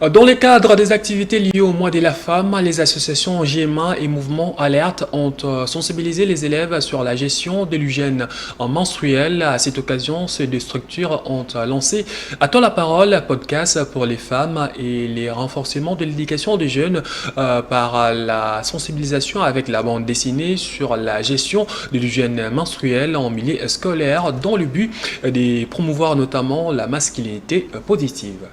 Dans le cadre des activités liées au mois de la femme, les associations GMA et Mouvement Alerte ont sensibilisé les élèves sur la gestion de l'hygiène menstruelle. À cette occasion, ces deux structures ont lancé À toi la parole, podcast pour les femmes et les renforcements de l'éducation des jeunes par la sensibilisation avec la bande dessinée sur la gestion de l'hygiène menstruelle en milieu scolaire dans le but de promouvoir notamment la masculinité positive.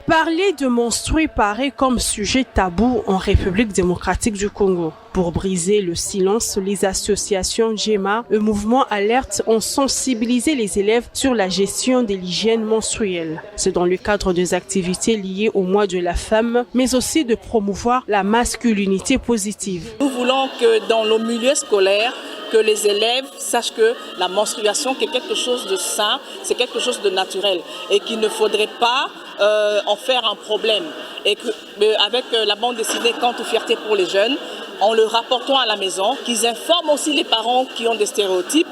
Parler de menstruer paraît comme sujet tabou en République démocratique du Congo. Pour briser le silence, les associations GEMA et Mouvement Alerte ont sensibilisé les élèves sur la gestion de l'hygiène menstruelle. C'est dans le cadre des activités liées au mois de la femme, mais aussi de promouvoir la masculinité positive. Nous voulons que dans le milieu scolaire, que les élèves sachent que la menstruation est quelque chose de sain, c'est quelque chose de naturel et qu'il ne faudrait pas en faire un problème. Et qu'avec la bande dessinée Quant ou fierté pour les jeunes, en le rapportant à la maison, qu'ils informent aussi les parents qui ont des stéréotypes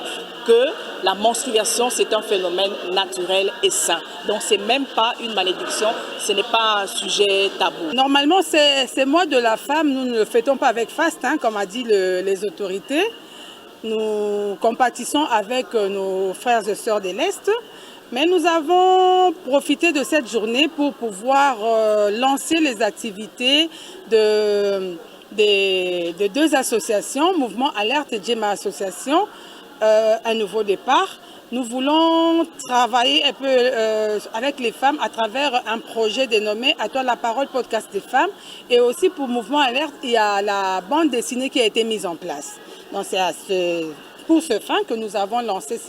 que la menstruation c'est un phénomène naturel et sain. Donc c'est même pas une malédiction, ce n'est pas un sujet tabou. Normalement c'est mois de la femme, nous ne le fêtons pas avec faste, comme a dit les autorités. Nous compatissons avec nos frères et sœurs de l'Est, mais nous avons profité de cette journée pour pouvoir lancer les activités de deux associations, Mouvement Alerte et GEMA Association, un nouveau départ. Nous voulons travailler un peu avec les femmes à travers un projet dénommé À toi la parole, podcast des femmes. Et aussi pour Mouvement Alerte, il y a la bande dessinée qui a été mise en place. Donc c'est pour ce fin que nous avons lancé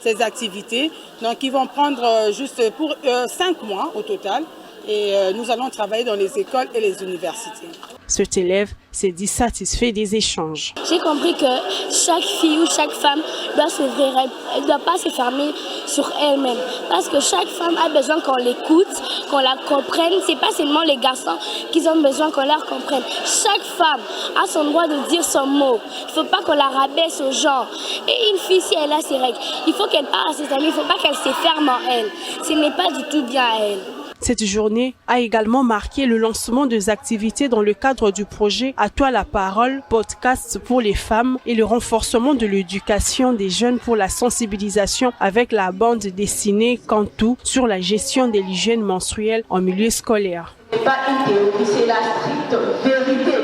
ces activités. Donc ils vont prendre juste pour 5 mois au total. Et nous allons travailler dans les écoles et les universités. Cet élève s'est dit satisfait des échanges. J'ai compris que chaque fille ou chaque femme doit s'ouvrir, elle ne doit pas se fermer sur elle-même. Parce que chaque femme a besoin qu'on l'écoute, qu'on la comprenne. Ce n'est pas seulement les garçons qui ont besoin qu'on leur comprenne. Chaque femme a son droit de dire son mot. Il ne faut pas qu'on la rabaisse au genre. Et une fille, si elle a ses règles, il faut qu'elle parle à ses amis, il ne faut pas qu'elle se ferme en elle. Ce n'est pas du tout bien à elle. Cette journée a également marqué le lancement des activités dans le cadre du projet À toi la parole, podcast pour les femmes et le renforcement de l'éducation des jeunes pour la sensibilisation avec la bande dessinée Kantou sur la gestion de l'hygiène menstruelle en milieu scolaire. Ce n'est pas une théorie, c'est la stricte vérité.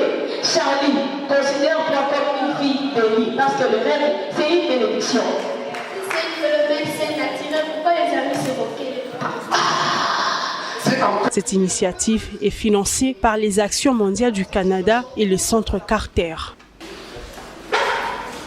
Charlie, considère-toi comme une fille bénie parce que le règle, c'est une bénédiction. C'est une phénomène, c'est naturel. Pourquoi les amis se moquer? Cette initiative est financée par les Actions mondiales du Canada et le Centre Carter.